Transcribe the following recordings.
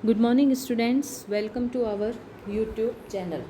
Good morning students, welcome to our YouTube channel.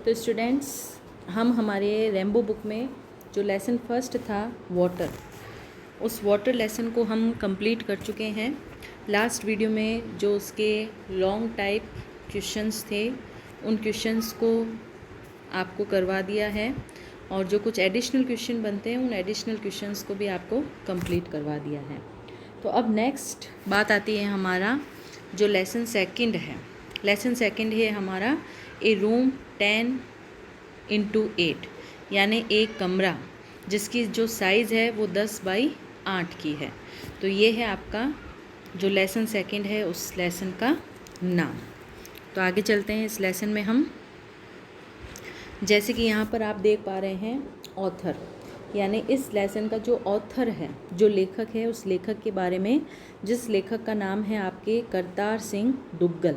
तो students, हम हमारे रेम्बो बुक में जो लेसन फर्स्ट था वाटर, उस वाटर लेसन को हम कंप्लीट कर चुके हैं। लास्ट वीडियो में जो उसके लॉन्ग टाइप क्वेश्चंस थे उन क्वेश्चंस को आपको करवा दिया है और जो कुछ एडिशनल क्वेश्चन बनते हैं उन एडिशनल क्वेश्चंस को भी आपको कंप्लीट करवा दिया है। तो अब नेक्स्ट बात आती है हमारा जो लेसन सेकंड है। लेसन सेकंड है हमारा ए रूम 10x8, यानी एक कमरा जिसकी जो साइज़ है वो 10x8 की है। तो ये है आपका जो लेसन सेकंड है उस लेसन का नाम। तो आगे चलते हैं इस लेसन में हम। जैसे कि यहाँ पर आप देख पा रहे हैं ऑथर, यानी इस लेसन का जो ऑथर है, जो लेखक है, उस लेखक के बारे में, जिस लेखक का नाम है आपके करतार सिंह दुग्गल,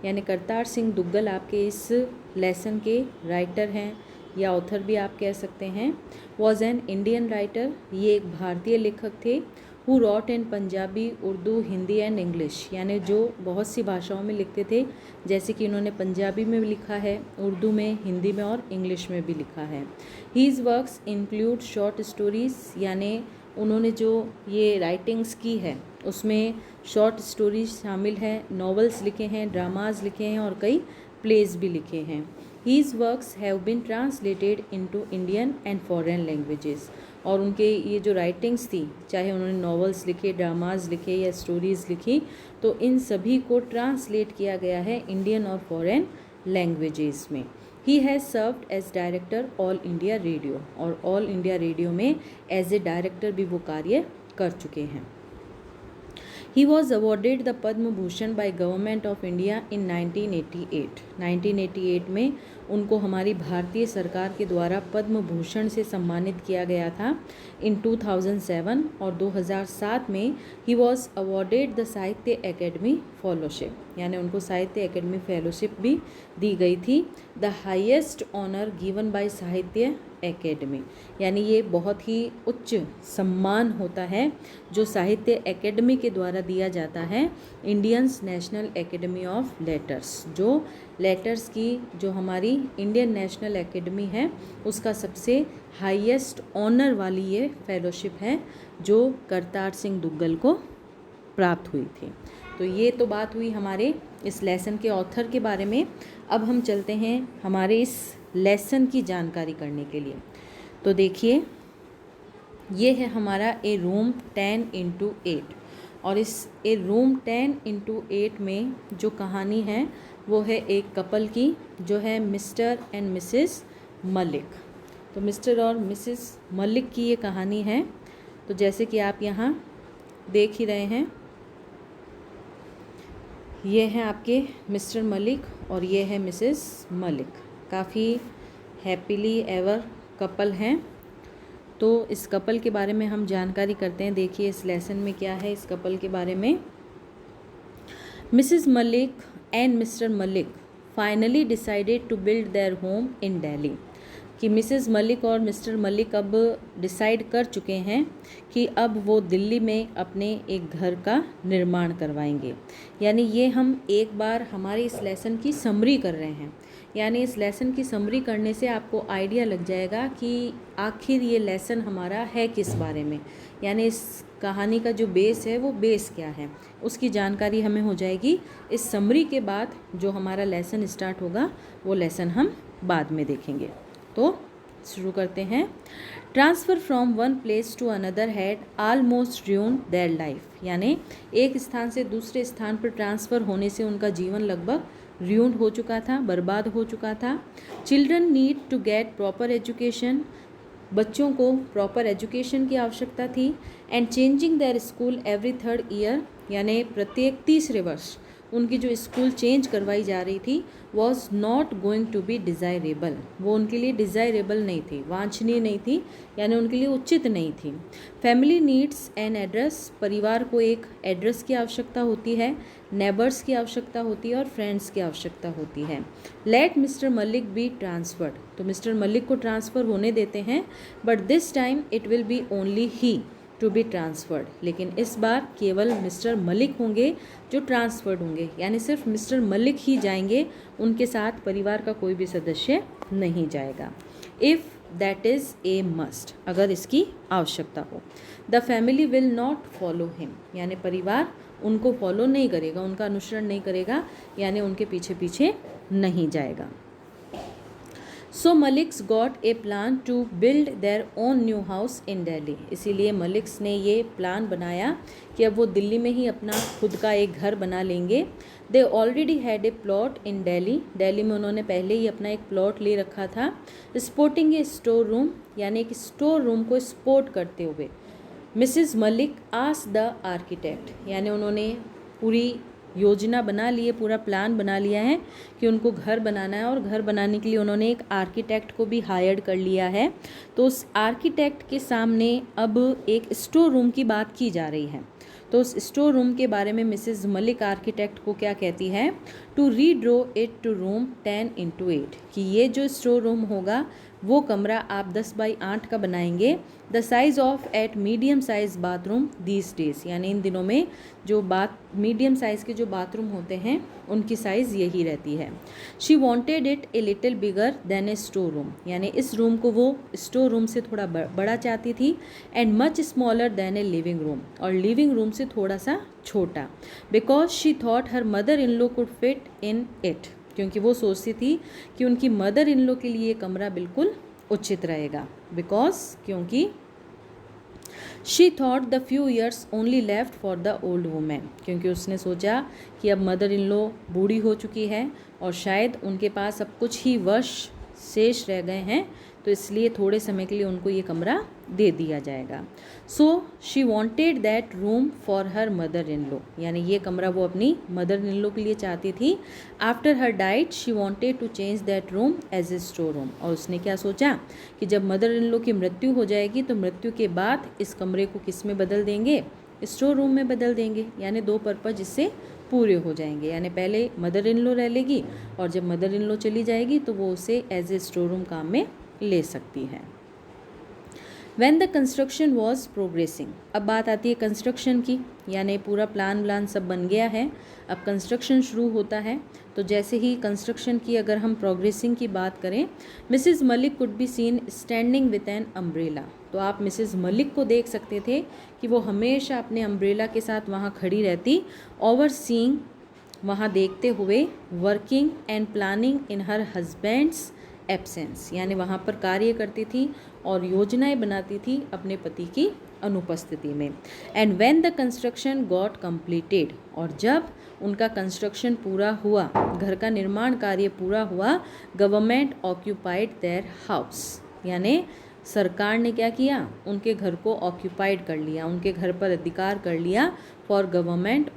यानी करतार सिंह दुग्गल आपके इस लेसन के राइटर हैं या ऑथर भी आप कह सकते हैं। वॉज एन इंडियन राइटर, ये एक भारतीय लेखक थे। Who rot in Punjabi, Urdu, Hindi and English, यानी जो बहुत सी भाषाओं में लिखते थे, जैसे कि इन्होंने पंजाबी में भी लिखा है, उर्दू में, हिंदी में और इंग्लिश में भी लिखा है। His works include short stories, यानी उन्होंने जो ये राइटिंग्स की है उसमें शॉर्ट स्टोरीज शामिल हैं, नॉवेल्स लिखे हैं, ड्रामाज लिखे हैं और कई प्लेज भी लिखे हैं। His works have been translated into Indian and foreign languages, और उनके ये जो राइटिंग्स थी, चाहे उन्होंने नॉवेल्स लिखे, ड्रामाज लिखे या स्टोरीज़ लिखी, तो इन सभी को ट्रांसलेट किया गया है इंडियन और फॉरेन लैंग्वेजेस में। He has served as director All India Radio, और ऑल इंडिया रेडियो में एज ए डायरेक्टर भी वो कार्य कर चुके हैं। He was awarded the Padma Bhushan by government of India in 1988। 1988 में उनको हमारी भारतीय सरकार के द्वारा पद्म भूषण से सम्मानित किया गया था। इन 2007 और 2007 में he was awarded the Sahitya Akademi fellowship, यानी उनको साहित्य एकेडमी फेलोशिप भी दी गई थी। The highest honour given by Sahitya Akademi, यानी ये बहुत ही उच्च सम्मान होता है जो साहित्य एकेडमी के द्वारा दिया जाता है। Indians national academy of letters, जो लेटर्स की जो हमारी इंडियन नेशनल एकेडमी है उसका सबसे हाईएस्ट ऑनर वाली ये फेलोशिप है जो करतार सिंह दुग्गल को प्राप्त हुई थी। तो ये तो बात हुई हमारे इस लेसन के ऑथर के बारे में। अब हम चलते हैं हमारे इस लेसन की जानकारी करने के लिए। तो देखिए, ये है हमारा ए रूम 10x8, और इस ए रूम 10x8 में जो कहानी है वो है एक कपल की, जो है मिस्टर एंड मिसेस मलिक। तो मिस्टर और मिसेस मलिक की ये कहानी है। तो जैसे कि आप यहाँ देख ही रहे हैं, ये हैं आपके मिस्टर मलिक और ये है मिसेस मलिक। काफ़ी हैप्पीली एवर कपल हैं। तो इस कपल के बारे में हम जानकारी करते हैं। देखिए इस लेसन में क्या है इस कपल के बारे में। Mrs Malik and Mr Malik finally decided to build their home in Delhi, कि मिसेस मलिक और मिस्टर मलिक अब डिसाइड कर चुके हैं कि अब वो दिल्ली में अपने एक घर का निर्माण करवाएंगे। यानी ये हम एक बार हमारी इस लेसन की समरी कर रहे हैं, यानी इस लेसन की समरी करने से आपको आइडिया लग जाएगा कि आखिर ये लेसन हमारा है किस बारे में, यानी इस कहानी का जो बेस है वो बेस क्या है, उसकी जानकारी हमें हो जाएगी। इस समरी के बाद जो हमारा लेसन स्टार्ट होगा वो लेसन हम बाद में देखेंगे। तो शुरू करते हैं। Transfer from one place to another had almost ruined their life, यानी एक स्थान से दूसरे स्थान पर ट्रांसफ़र होने से उनका जीवन लगभग र्यून्ड हो चुका था, बर्बाद हो चुका था। Children need to get proper education, बच्चों को प्रॉपर एजुकेशन की आवश्यकता थी। And changing their school every 3rd year, यानी प्रत्येक तीसरे वर्ष उनकी जो स्कूल चेंज करवाई जा रही थी, was not going to be desirable, वो उनके लिए डिज़ायरेबल नहीं थी, वांछनीय नहीं थी, यानी उनके लिए उचित नहीं थी। फैमिली नीड्स एन एड्रेस, परिवार को एक एड्रेस की आवश्यकता होती है, नेबर्स की आवश्यकता होती है और फ्रेंड्स की आवश्यकता होती है। Let Mr Malik be transferred, तो मिस्टर मलिक को ट्रांसफ़र होने देते हैं, but this time it will be only he, to be transferred, लेकिन इस बार केवल मिस्टर मलिक होंगे जो ट्रांसफर्ड होंगे, यानी सिर्फ मिस्टर मलिक ही जाएंगे, उनके साथ परिवार का कोई भी सदस्य नहीं जाएगा। If that is a must, अगर इसकी आवश्यकता हो। The family will not follow him, यानी परिवार उनको फॉलो नहीं करेगा, उनका अनुसरण नहीं करेगा, यानी उनके पीछे पीछे नहीं जाएगा। So Maliks got a plan to build their own new house in Delhi, इसीलिए मलिक्स ने ये प्लान बनाया कि अब वो दिल्ली में ही अपना खुद का एक घर बना लेंगे। They already had a plot in Delhi, Delhi में उन्होंने पहले ही अपना एक प्लॉट ले रखा था। स्पोर्टिंग ए स्टोर रूम, यानी एक स्टोर रूम को स्पोर्ट करते हुए Mrs Malik asked the architect, यानी उन्होंने पूरी योजना बना ली है, पूरा प्लान बना लिया है कि उनको घर बनाना है, और घर बनाने के लिए उन्होंने एक आर्किटेक्ट को भी हायर कर लिया है। तो उस आर्किटेक्ट के सामने अब एक स्टोर रूम की बात की जा रही है। तो उस स्टोर रूम के बारे में मिसेस मलिक आर्किटेक्ट को क्या कहती है, to redraw it to room 10x8, कि ये जो स्टोर रूम होगा वो कमरा आप 10x8 का बनाएंगे। The size of eight medium size bathroom these days, यानी इन दिनों में जो मीडियम साइज़ के जो बाथरूम होते हैं उनकी साइज़ यही रहती है। She wanted it a little bigger than A store room, यानी इस रूम को वो स्टोर रूम से थोड़ा बड़ा चाहती थी। And much smaller than a living room, और लिविंग रूम से थोड़ा सा छोटा। Because she thought her mother in law could fit in it, क्योंकि वो सोचती थी कि उनकी मदर इन लॉ के लिए ये कमरा बिल्कुल उचित रहेगा। बिकॉज क्योंकि she thought the few years only left for the old women, क्योंकि उसने सोचा कि अब मदर इन लॉ बूढ़ी हो चुकी है और शायद उनके पास अब कुछ ही वर्ष शेष रह गए हैं, तो इसलिए थोड़े समय के लिए उनको ये कमरा दे दिया जाएगा। So she wanted that room for her mother in law, यानी ये कमरा वो अपनी मदर इन लॉ के लिए चाहती थी। After her diet she wanted to change that room as a store room, और उसने क्या सोचा कि जब मदर इन लॉ की मृत्यु हो जाएगी तो मृत्यु के बाद इस कमरे को किस में बदल देंगे, स्टोर रूम में बदल देंगे, यानी दो पर्पज इससे पूरे हो जाएंगे। यानी पहले मदर इन लॉ रह लेगी और जब मदर इन लॉ चली जाएगी तो वो उसे एज ए स्टोर रूम काम में ले सकती है। When the construction was progressing, अब बात आती है कंस्ट्रक्शन की, यानी पूरा प्लान सब बन गया है, अब कंस्ट्रक्शन शुरू होता है। तो जैसे ही कंस्ट्रक्शन की अगर हम प्रोग्रेसिंग की बात करें, Mrs Malik could be seen standing with an umbrella, तो आप मिसेस मलिक को देख सकते थे कि वो हमेशा अपने अम्ब्रेला के साथ वहाँ खड़ी रहती, ओवर सीइंग, वहाँ देखते हुए, working and planning in her husband's absence, यानी वहाँ पर कार्य करती थी और योजनाएं बनाती थी अपने पति की अनुपस्थिति में। And when the construction got completed, और जब उनका कंस्ट्रक्शन पूरा हुआ, घर का निर्माण कार्य पूरा हुआ, गवर्नमेंट ऑक्यूपाइड देयर हाउस, यानी सरकार ने क्या किया, उनके घर को ऑक्यूपाइड कर लिया, उनके घर पर अधिकार कर लिया फॉर गवर्नमेंट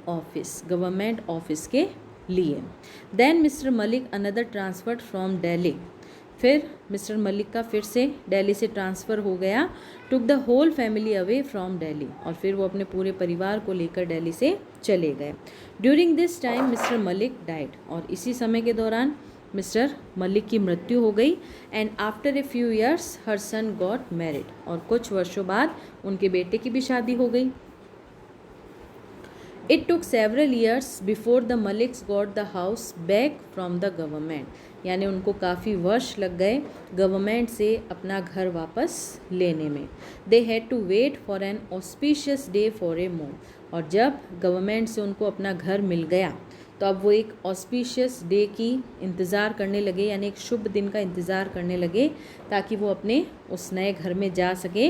ऑफिस के लिए। Then Mr Malik another transferred from Delhi, फिर मिस्टर मलिक का फिर से दिल्ली से ट्रांसफ़र हो गया। Took the whole family away from Delhi, और फिर वो अपने पूरे परिवार को लेकर दिल्ली से चले गए। During this time mister Malik died, और इसी समय के दौरान मिस्टर मलिक की मृत्यु हो गई। And after a few years her sun got married, और कुछ वर्षों बाद उनके बेटे की भी शादी हो गई। It took several years before the Maliks got the house back from the government, यानी उनको काफ़ी वर्ष लग गए गवर्नमेंट से अपना घर वापस लेने में। They had to wait for an auspicious day for a move, और जब गवर्नमेंट से उनको अपना घर मिल गया तो अब वो एक ऑस्पिशियस डे की इंतज़ार करने लगे, यानी एक शुभ दिन का इंतज़ार करने लगे ताकि वो अपने उस नए घर में जा सके।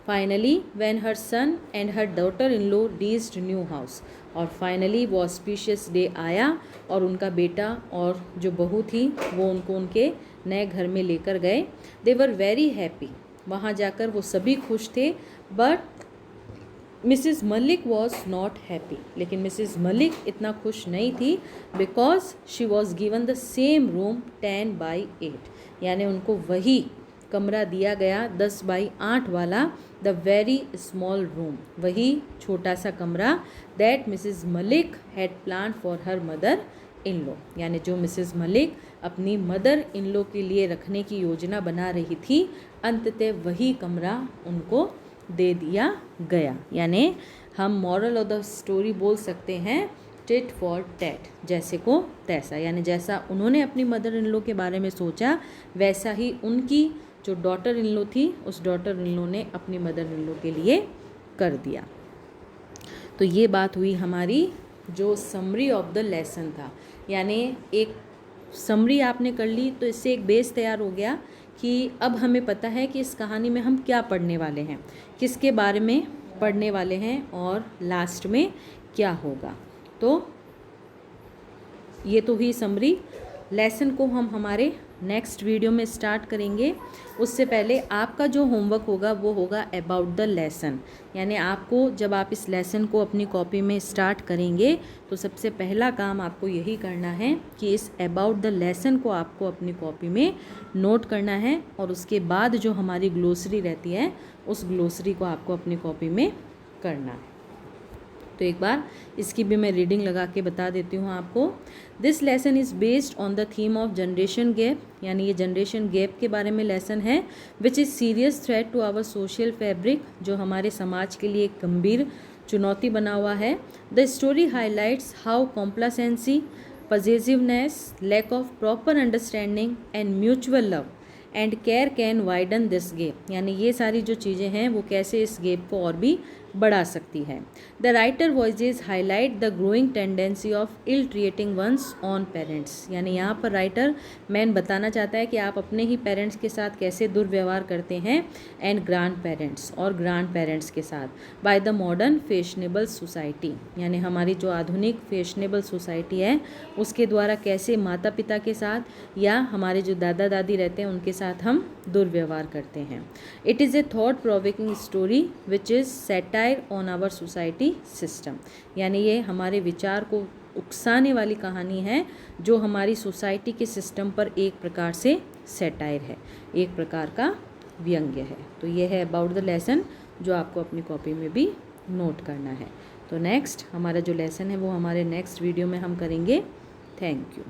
Finally when her son and her daughter in law reached new house, और फाइनली वो ऑस्पिशियस डे आया और उनका बेटा और जो बहू थी वो उनको उनके नए घर में लेकर गए। दे वर वेरी हैप्पी, वहाँ जाकर वो सभी खुश थे। But Mrs Malik was not happy, लेकिन मिसिज़ मलिक इतना खुश नहीं थी, because she was given the same room 10x8, यानी उनको वही कमरा दिया गया 10x8 वाला, द वेरी स्मॉल रूम, वही छोटा सा कमरा that Mrs Malik had plan for her mother in law, यानी जो मिसिज़ मलिक अपनी मदर इन लॉ के लिए रखने की योजना बना रही थी, अंततः वही कमरा उनको दे दिया गया। यानी हम मॉरल ऑफ द स्टोरी बोल सकते हैं टिट फॉर टैट, जैसे को तैसा। यानी जैसा उन्होंने अपनी मदर इन लॉ के बारे में सोचा वैसा ही उनकी जो डॉटर इन लॉ थी उस डॉटर इन लॉ ने अपनी मदर इन लॉ के लिए कर दिया। तो ये बात हुई हमारी जो समरी ऑफ द लेसन था। यानी एक समरी आपने कर ली तो इससे एक बेस तैयार हो गया कि अब हमें पता है कि इस कहानी में हम क्या पढ़ने वाले हैं, किसके बारे में पढ़ने वाले हैं और लास्ट में क्या होगा। तो ये तो हुई समरी। लेसन को हम हमारे नेक्स्ट वीडियो में स्टार्ट करेंगे। उससे पहले आपका जो होमवर्क होगा वो होगा अबाउट द लेसन। यानी आपको जब आप इस लेसन को अपनी कॉपी में स्टार्ट करेंगे तो सबसे पहला काम आपको यही करना है कि इस अबाउट द लेसन को आपको अपनी कॉपी में नोट करना है और उसके बाद जो हमारी ग्लोसरी रहती है उस ग्लोसरी को आपको अपनी कॉपी में करना है। तो एक बार इसकी भी मैं रीडिंग लगा के बता देती हूँ आपको। This lesson is based on the theme of generation gap. यानी ये जनरेशन गैप के बारे में लेसन है। Which is serious threat to our social fabric, जो हमारे समाज के लिए एक गंभीर चुनौती बना हुआ है। The story highlights how complacency, possessiveness, lack of proper understanding and mutual love and care can widen this gap. यानी ये सारी जो चीज़ें हैं वो कैसे इस गैप को और भी बढ़ा सकती है। The writer voices highlight the growing tendency of ill treating one's on parents. यानी यहाँ पर राइटर मैन बताना चाहता है कि आप अपने ही पेरेंट्स के साथ कैसे दुर्व्यवहार करते हैं एंड ग्रांड पेरेंट्स और ग्रांड पेरेंट्स के साथ by the modern fashionable society. यानी हमारी जो आधुनिक फैशनेबल सोसाइटी है उसके द्वारा कैसे माता पिता के साथ या हमारे जो दादा दादी रहते हैं उनके साथ हम दुर्व्यवहार करते हैं। It is a thought provoking story which is satire on our society system. यानी ये हमारे विचार को उकसाने वाली कहानी है जो हमारी सोसाइटी के सिस्टम पर एक प्रकार से सेटायर है, एक प्रकार का व्यंग्य है। तो ये है अबाउट द लेसन जो आपको अपनी कॉपी में भी नोट करना है। तो नेक्स्ट हमारा जो लेसन है वो हमारे नेक्स्ट वीडियो में हम करेंगे। Thank you.